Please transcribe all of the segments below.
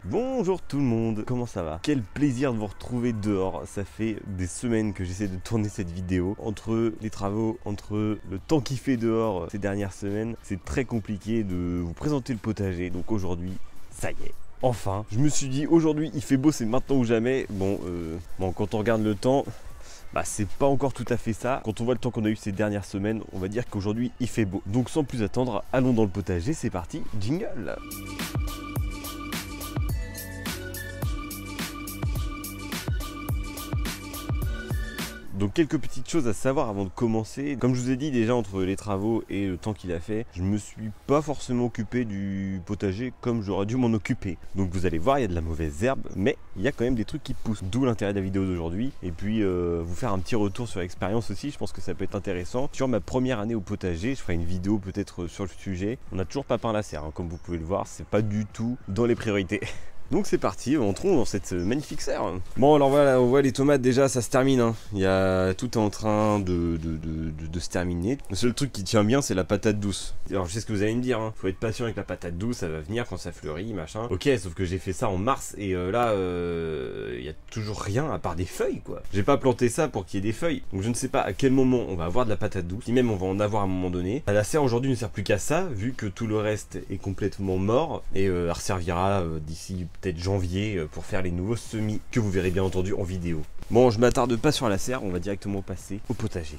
Bonjour tout le monde, comment ça va? Quel plaisir de vous retrouver dehors. Ça fait des semaines que j'essaie de tourner cette vidéo. Entre les travaux, entre le temps qu'il fait dehors ces dernières semaines, c'est très compliqué de vous présenter le potager. Donc aujourd'hui, ça y est. Enfin, je me suis dit aujourd'hui il fait beau, c'est maintenant ou jamais. Bon, quand on regarde le temps, c'est pas encore tout à fait ça. Quand on voit le temps qu'on a eu ces dernières semaines, on va dire qu'aujourd'hui il fait beau. Donc sans plus attendre, allons dans le potager, c'est parti, jingle. Donc quelques petites choses à savoir avant de commencer. Comme je vous ai dit déjà, entre les travaux et le temps qu'il a fait, je me suis pas forcément occupé du potager comme j'aurais dû m'en occuper. Donc vous allez voir, il y a de la mauvaise herbe, mais il y a quand même des trucs qui poussent. D'où l'intérêt de la vidéo d'aujourd'hui. Et puis vous faire un petit retour sur l'expérience aussi, je pense que ça peut être intéressant. Sur ma première année au potager, je ferai une vidéo peut-être sur le sujet. On n'a toujours pas peint la serre, hein, comme vous pouvez le voir, c'est pas du tout dans les priorités. Donc c'est parti, entrons dans cette magnifique serre. Bon alors voilà, on voit les tomates déjà, ça se termine. Hein. Il y a tout en train de se terminer. Le seul truc qui tient bien, c'est la patate douce. Alors je sais ce que vous allez me dire, hein. Faut être patient avec la patate douce, ça va venir quand ça fleurit, machin. Ok, sauf que j'ai fait ça en mars et là, il y a toujours rien à part des feuilles quoi. J'ai pas planté ça pour qu'il y ait des feuilles. Donc je ne sais pas à quel moment on va avoir de la patate douce, si même on va en avoir à un moment donné. La serre aujourd'hui ne sert plus qu'à ça, vu que tout le reste est complètement mort et elle resservira d'ici peut-être janvier pour faire les nouveaux semis que vous verrez bien entendu en vidéo. Bon, je m'attarde pas sur la serre, on va directement passer au potager.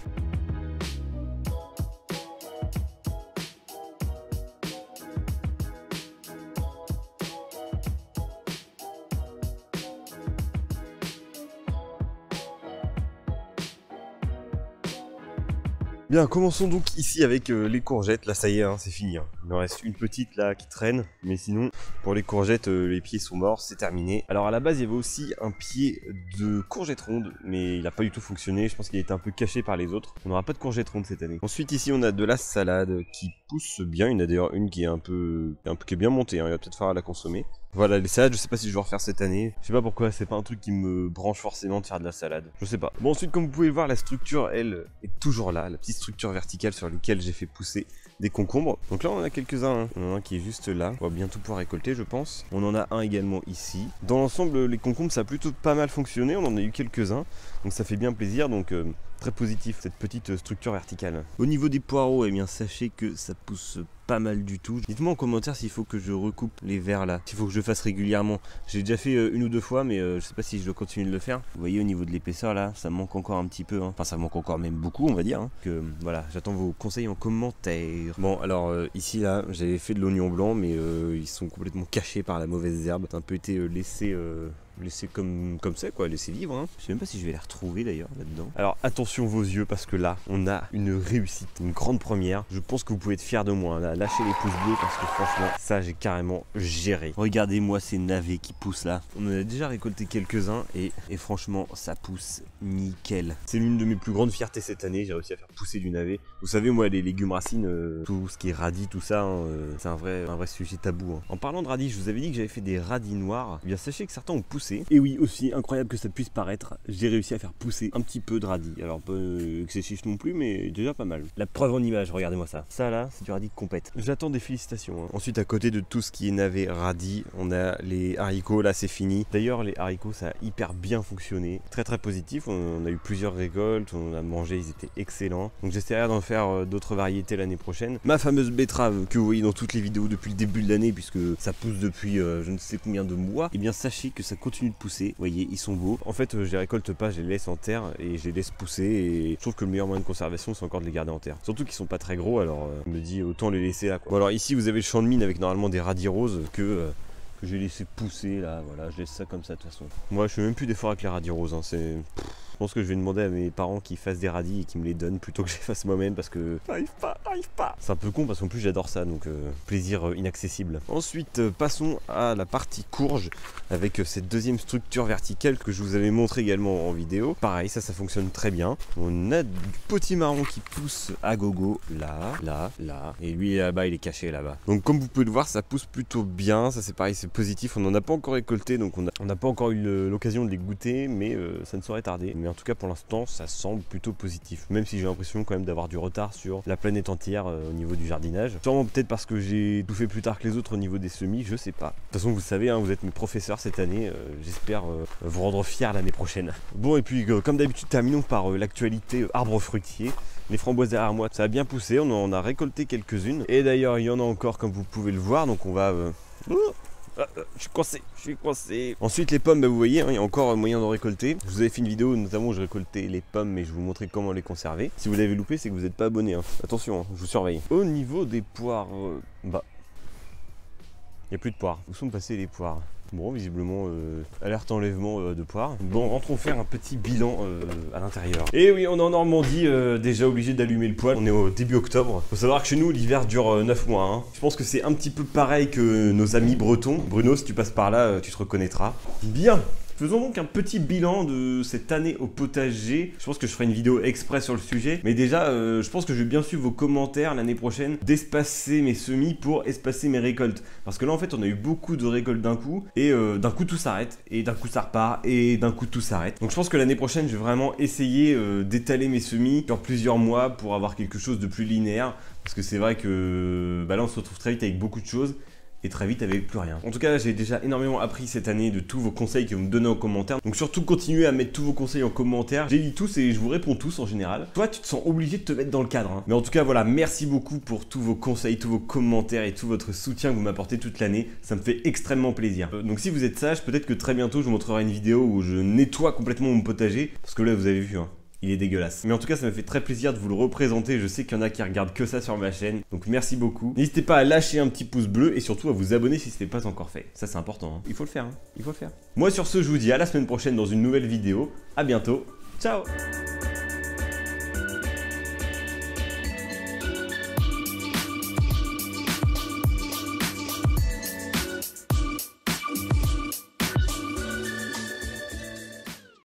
Bien, commençons donc ici avec les courgettes. Là, ça y est, hein, c'est fini. Hein. Il en reste une petite là qui traîne. Mais sinon, pour les courgettes, les pieds sont morts, c'est terminé. Alors à la base, il y avait aussi un pied de courgette ronde, mais il n'a pas du tout fonctionné. Je pense qu'il a été un peu caché par les autres. On n'aura pas de courgette ronde cette année. Ensuite, ici, on a de la salade qui pousse bien. Il y en a d'ailleurs une qui est qui est bien montée. Hein. Il va peut-être falloir la consommer. Voilà, les salades, je sais pas si je vais refaire cette année. Je sais pas pourquoi, c'est pas un truc qui me branche forcément de faire de la salade. Je sais pas. Bon, ensuite, comme vous pouvez le voir, la structure, elle, est toujours là. La petite structure verticale sur laquelle j'ai fait pousser des concombres. Donc là, on en a quelques-uns. Hein. On en a un qui est juste là. On va bientôt pouvoir récolter, je pense. On en a un également ici. Dans l'ensemble, les concombres, ça a plutôt pas mal fonctionné. On en a eu quelques-uns. Donc ça fait bien plaisir. Donc très positif, cette petite structure verticale. Au niveau des poireaux, eh bien, sachez que ça pousse pas mal du tout. Dites-moi en commentaire s'il faut que je recoupe les vers là, s'il faut que je le fasse régulièrement. J'ai déjà fait une ou deux fois, mais je sais pas si je dois continuer de le faire. Vous voyez au niveau de l'épaisseur là, ça manque encore un petit peu. Hein. Enfin, ça manque encore même beaucoup, on va dire. Hein. Que voilà, j'attends vos conseils en commentaire. Bon, alors ici là, j'avais fait de l'oignon blanc, mais ils sont complètement cachés par la mauvaise herbe. Ça a un peu été laissé comme ça quoi, laisser vivre. Hein. Je sais même pas si je vais les retrouver d'ailleurs là-dedans. Alors attention vos yeux parce que là on a une réussite, une grande première. Je pense que vous pouvez être fiers de moi. Là, lâchez les pouces bleus parce que franchement ça j'ai carrément géré. Regardez-moi ces navets qui poussent là. On en a déjà récolté quelques-uns et franchement ça pousse nickel. C'est l'une de mes plus grandes fiertés cette année. J'ai réussi à faire pousser du navet. Vous savez moi les légumes racines, tout ce qui est radis, tout ça, hein, c'est un vrai sujet tabou. Hein. En parlant de radis, je vous avais dit que j'avais fait des radis noirs. Eh bien sachez que certains ont poussé. Et oui, aussi incroyable que ça puisse paraître, j'ai réussi à faire pousser un petit peu de radis. Alors pas excessif non plus, mais déjà pas mal. La preuve en image, regardez-moi ça. Ça là, c'est du radis de compète. J'attends des félicitations. Hein. Ensuite, à côté de tout ce qui est navet, radis, on a les haricots. Là, c'est fini. D'ailleurs, les haricots, ça a hyper bien fonctionné. Très très positif. On a eu plusieurs récoltes, on a mangé, ils étaient excellents. Donc j'essaierai d'en faire d'autres variétés l'année prochaine. Ma fameuse betterave que vous voyez dans toutes les vidéos depuis le début de l'année, puisque ça pousse depuis je ne sais combien de mois. Et bien sachez que ça continue de pousser, vous voyez ils sont beaux. En fait je les récolte pas, je les laisse en terre et je les laisse pousser et je trouve que le meilleur moyen de conservation c'est encore de les garder en terre. Surtout qu'ils sont pas très gros alors je me dis autant les laisser là quoi. Bon alors ici vous avez le champ de mine avec normalement des radis roses que j'ai laissé pousser là, voilà je laisse ça comme ça de toute façon. Moi je fais même plus d'efforts avec les radis roses, hein. C'est... Je pense que je vais demander à mes parents qu'ils fassent des radis et qu'ils me les donnent plutôt que je les fasse moi-même parce que j'arrive pas. C'est un peu con parce qu'en plus j'adore ça, donc plaisir inaccessible. Ensuite passons à la partie courge avec cette deuxième structure verticale que je vous avais montré également en vidéo. Pareil, ça fonctionne très bien. On a du potimarron qui pousse à gogo là, et lui là-bas il est caché là-bas. Donc comme vous pouvez le voir, ça pousse plutôt bien. Ça c'est pareil, c'est positif. On n'en a pas encore récolté, donc on n'a pas encore eu l'occasion de les goûter, mais ça ne saurait tarder. Mais en tout cas pour l'instant ça semble plutôt positif, même si j'ai l'impression quand même d'avoir du retard sur la planète entière au niveau du jardinage. Sûrement peut-être parce que j'ai tout fait plus tard que les autres au niveau des semis, je sais pas. De toute façon vous savez, hein, vous êtes mes professeurs cette année, j'espère vous rendre fiers l'année prochaine. Bon et puis comme d'habitude terminons par l'actualité arbre fruitier. Les framboises derrière moi, ça a bien poussé, on en a récolté quelques-unes. Et d'ailleurs il y en a encore comme vous pouvez le voir, donc on va... je suis coincé. Ensuite les pommes, bah, vous voyez, hein, il y a encore moyen d'en récolter. Je vous avais fait une vidéo notamment où je récoltais les pommes et je vous montrais comment les conserver. Si vous l'avez loupé, c'est que vous n'êtes pas abonné. Hein. Attention, hein, je vous surveille. Au niveau des poires, bah, il n'y a plus de poires. Où sont passées les poires? Bon, visiblement, alerte enlèvement de poires. Bon, rentrons faire un petit bilan à l'intérieur. Et oui, on est en Normandie, déjà obligé d'allumer le poêle. On est au début octobre. Faut savoir que chez nous, l'hiver dure 9 mois. Hein. Je pense que c'est un petit peu pareil que nos amis bretons. Bruno, si tu passes par là, tu te reconnaîtras. Bien. Faisons donc un petit bilan de cette année au potager. Je pense que je ferai une vidéo exprès sur le sujet. Mais déjà, je pense que je vais bien suivre vos commentaires l'année prochaine d'espacer mes semis pour espacer mes récoltes. Parce que là, en fait, on a eu beaucoup de récoltes d'un coup. Et d'un coup, tout s'arrête. Et d'un coup, ça repart. Et d'un coup, tout s'arrête. Donc, je pense que l'année prochaine, je vais vraiment essayer d'étaler mes semis sur plusieurs mois pour avoir quelque chose de plus linéaire. Parce que c'est vrai que bah là, on se retrouve très vite avec beaucoup de choses. Et très vite avec plus rien. En tout cas, j'ai déjà énormément appris cette année de tous vos conseils que vous me donnez en commentaire. Donc surtout, continuez à mettre tous vos conseils en commentaire. J'ai lu tous et je vous réponds tous en général. Toi, tu te sens obligé de te mettre dans le cadre. Hein. Mais en tout cas, voilà, merci beaucoup pour tous vos conseils, tous vos commentaires et tout votre soutien que vous m'apportez toute l'année. Ça me fait extrêmement plaisir. Donc si vous êtes sage, peut-être que très bientôt, je vous montrerai une vidéo où je nettoie complètement mon potager. Parce que là, vous avez vu, hein. Il est dégueulasse. Mais en tout cas, ça me fait très plaisir de vous le représenter. Je sais qu'il y en a qui regardent que ça sur ma chaîne. Donc merci beaucoup. N'hésitez pas à lâcher un petit pouce bleu et surtout à vous abonner si ce n'est pas encore fait. Ça, c'est important. Hein. Il faut le faire. Hein. Il faut le faire. Moi, sur ce, je vous dis à la semaine prochaine dans une nouvelle vidéo. À bientôt. Ciao!